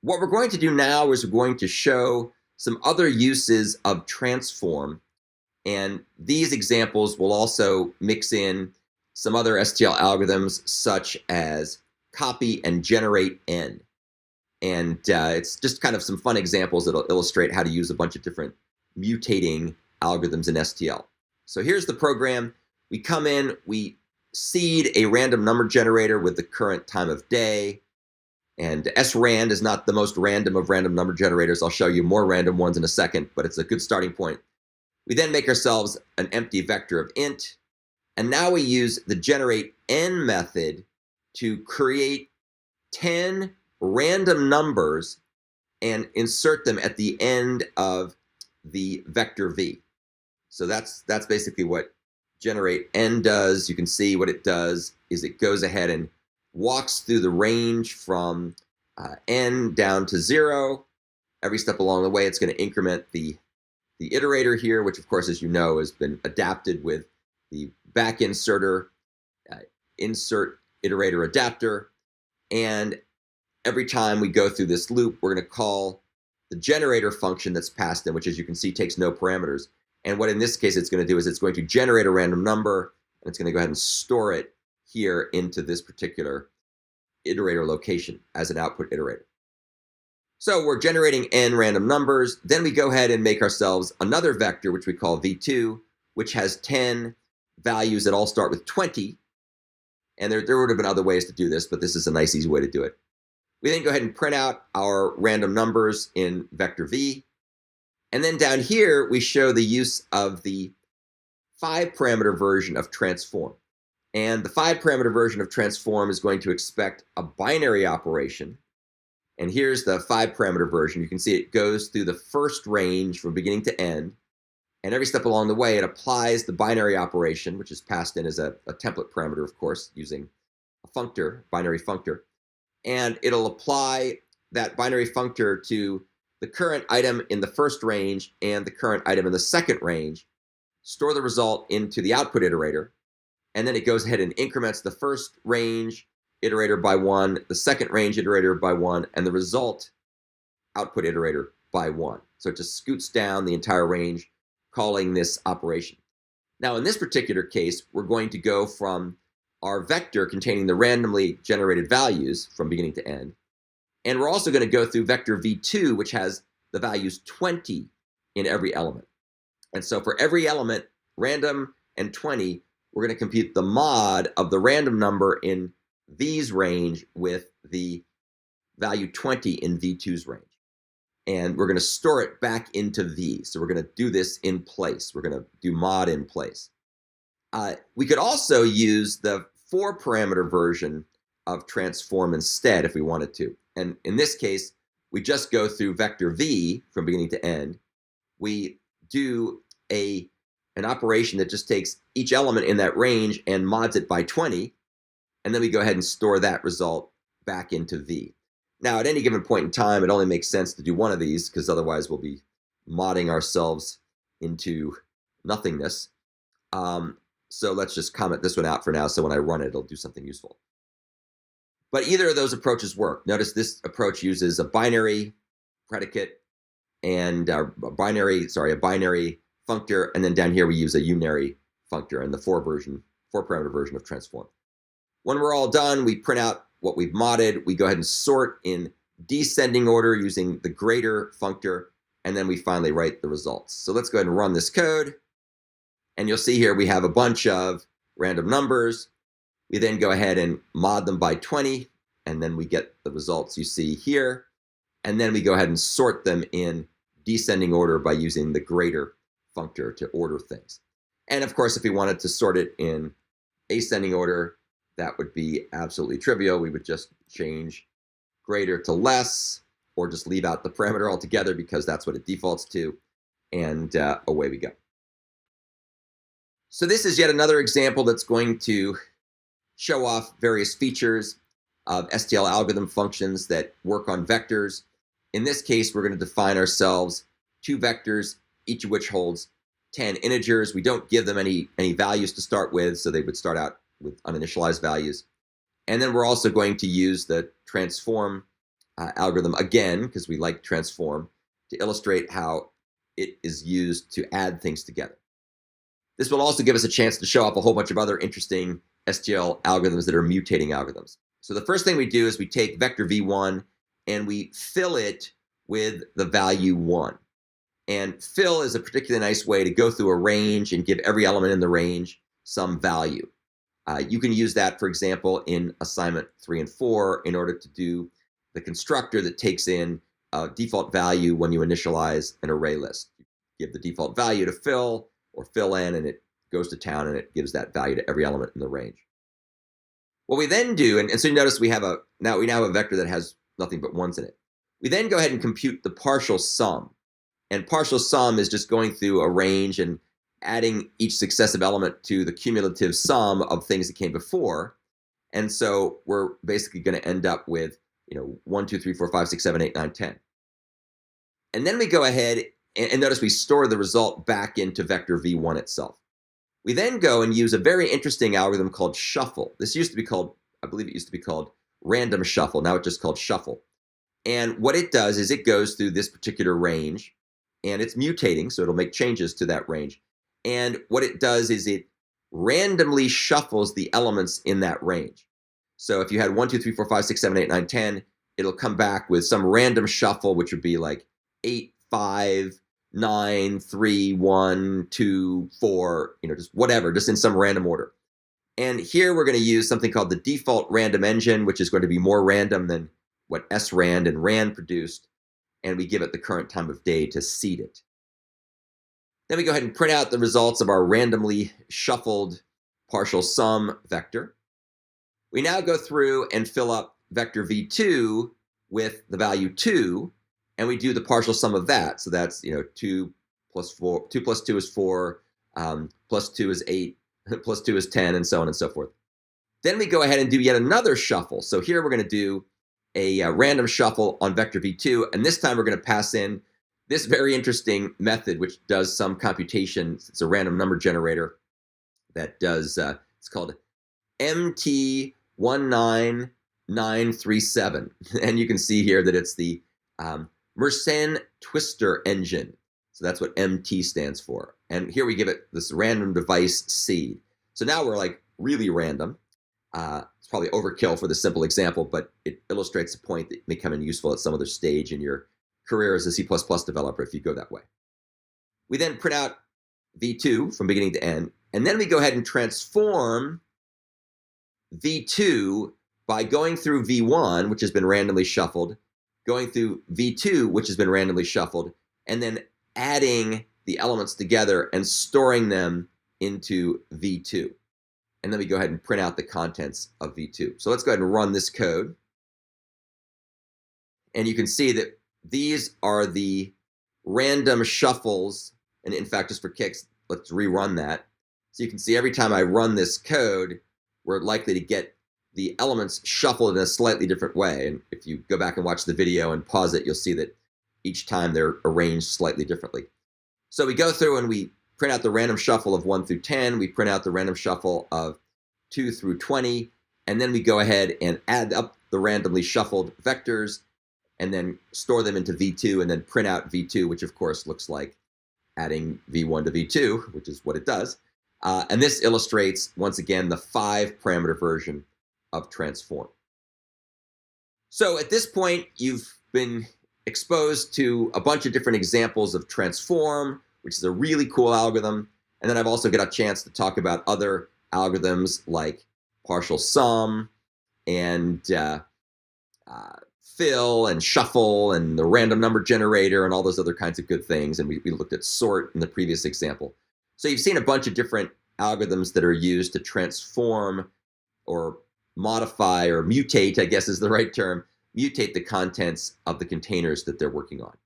What we're going to do now is we're going to show some other uses of transform, and these examples will also mix in some other STL algorithms such as copy and generate n. And it's just kind of some fun examples that'll illustrate how to use a bunch of different mutating algorithms in STL. So here's the program. We come in, we seed a random number generator with the current time of day. And srand is not the most random of random number generators. I'll show you more random ones in a second, but it's a good starting point. We then make ourselves an empty vector of int. And now we use the generate n method to create 10 random numbers and insert them at the end of the vector v. So that's basically what generate n does. You can see what it does is it goes ahead and walks through the range from n down to 0. Every step along the way, it's going to increment the iterator here, which of course, as you know, has been adapted with the back inserter, insert iterator adapter. And every time we go through this loop, we're going to call the generator function that's passed in, which, as you can see, takes no parameters. And what in this case it's going to do is it's going to generate a random number, and it's going to go ahead and store it here into this particular iterator location as an output iterator. So we're generating n random numbers. Then we go ahead and make ourselves another vector, which we call v2, which has 10 values that all start with 20. And there would have been other ways to do this, but this is a nice, easy way to do it. We then go ahead and print out our random numbers in vector v. And then down here, we show the use of the 5-parameter version of transform. And the 5-parameter version of transform is going to expect a binary operation. And here's the 5-parameter version. You can see it goes through the first range from beginning to end. And every step along the way, it applies the binary operation, which is passed in as a template parameter, of course, using a functor, binary functor. And it'll apply that binary functor to the current item in the first range and the current item in the second range, store the result into the output iterator, and then it goes ahead and increments the first range iterator by 1, the second range iterator by 1, and the result output iterator by 1. So it just scoots down the entire range, calling this operation. Now, in this particular case, we're going to go from our vector containing the randomly generated values from beginning to end, and we're also going to go through vector v2, which has the values 20 in every element. And so for every element, random and 20, we're going to compute the mod of the random number in v's range with the value 20 in v2's range. And we're going to store it back into v. So we're going to do this in place. We're going to do mod in place. We could also use the 4-parameter version of transform instead if we wanted to. And in this case, we just go through vector v from beginning to end. We do an operation that just takes each element in that range and mods it by 20. And then we go ahead and store that result back into v. Now, at any given point in time, it only makes sense to do one of these because otherwise we'll be modding ourselves into nothingness. So let's just comment this one out for now. So when I run it, it'll do something useful. But either of those approaches work. Notice this approach uses a binary predicate and a binary functor. And then down here, we use a unary functor and the 4-parameter version of transform. When we're all done, we print out what we've modded. We go ahead and sort in descending order using the greater functor. And then we finally write the results. So let's go ahead and run this code. And you'll see here we have a bunch of random numbers. We then go ahead and mod them by 20, and then we get the results you see here. And then we go ahead and sort them in descending order by using the greater functor to order things. And of course, if we wanted to sort it in ascending order, that would be absolutely trivial. We would just change greater to less, or just leave out the parameter altogether because that's what it defaults to, and away we go. So this is yet another example that's going to show off various features of STL algorithm functions that work on vectors. In this case, we're going to define ourselves 2 vectors, each of which holds 10 integers. We don't give them any values to start with, so they would start out with uninitialized values. And then we're also going to use the transform algorithm again, because we like transform, to illustrate how it is used to add things together. This will also give us a chance to show off a whole bunch of other interesting STL algorithms that are mutating algorithms. So the first thing we do is we take vector v1 and we fill it with the value 1. And fill is a particularly nice way to go through a range and give every element in the range some value. You can use that, for example, in assignment 3 and 4 in order to do the constructor that takes in a default value when you initialize an array list. You give the default value to fill or fill in, and it goes to town and it gives that value to every element in the range. What we then do, and so you notice we now have a vector that has nothing but ones in it. We then go ahead and compute the partial sum. And partial sum is just going through a range and adding each successive element to the cumulative sum of things that came before. And so we're basically going to end up with 1, 2, 3, 4, 5, 6, 7, 8, 9, 10. And then we go ahead and notice we store the result back into vector v1 itself. We then go and use a very interesting algorithm called shuffle. This used to be called, I believe it used to be called random shuffle. Now it's just called shuffle. And what it does is it goes through this particular range, and it's mutating, so it'll make changes to that range. And what it does is it randomly shuffles the elements in that range. So if you had 1, 2, 3, 4, 5, 6, 7, 8, 9, 10, it'll come back with some random shuffle, which would be like 8, 5, 9, 3, 1, 2, 4, just whatever, just in some random order. And here we're going to use something called the default random engine, which is going to be more random than what srand and rand produced. And we give it the current time of day to seed it. Then we go ahead and print out the results of our randomly shuffled partial sum vector. We now go through and fill up vector v2 with the value 2, and we do the partial sum of that. So that's 2 plus 4, 2 plus 2 is 4, plus 2 is 8, plus 2 is 10, and so on and so forth. Then we go ahead and do yet another shuffle. So here we're going to do a random shuffle on vector v2, and this time we're going to pass in this very interesting method which does some computations. It's a random number generator that does, it's called MT19937, and you can see here that it's the Mersenne twistor engine. So that's what MT stands for. And here we give it this random device seed. So now we're like really random. It's probably overkill for the simple example, but it illustrates a point that may come in useful at some other stage in your career as a C++ developer if you go that way. We then print out v2 from beginning to end, and then we go ahead and transform v2 by going through v1, which has been randomly shuffled, going through v2, which has been randomly shuffled, and then adding the elements together and storing them into v2. And then we go ahead and print out the contents of v2. So let's go ahead and run this code. And you can see that these are the random shuffles. And in fact, just for kicks, let's rerun that. So you can see every time I run this code, we're likely to get the elements shuffled in a slightly different way. And if you go back and watch the video and pause it, you'll see that each time they're arranged slightly differently. So we go through and we print out the random shuffle of 1 through 10. We print out the random shuffle of 2 through 20. And then we go ahead and add up the randomly shuffled vectors and then store them into v2 and then print out v2, which of course looks like adding v1 to v2, which is what it does. And this illustrates, once again, the 5-parameter version of transform. So at this point, you've been exposed to a bunch of different examples of transform, which is a really cool algorithm. And then I've also got a chance to talk about other algorithms like partial sum and fill and shuffle and the random number generator and all those other kinds of good things. And we looked at sort in the previous example. So you've seen a bunch of different algorithms that are used to transform or modify or mutate, I guess is the right term, mutate the contents of the containers that they're working on.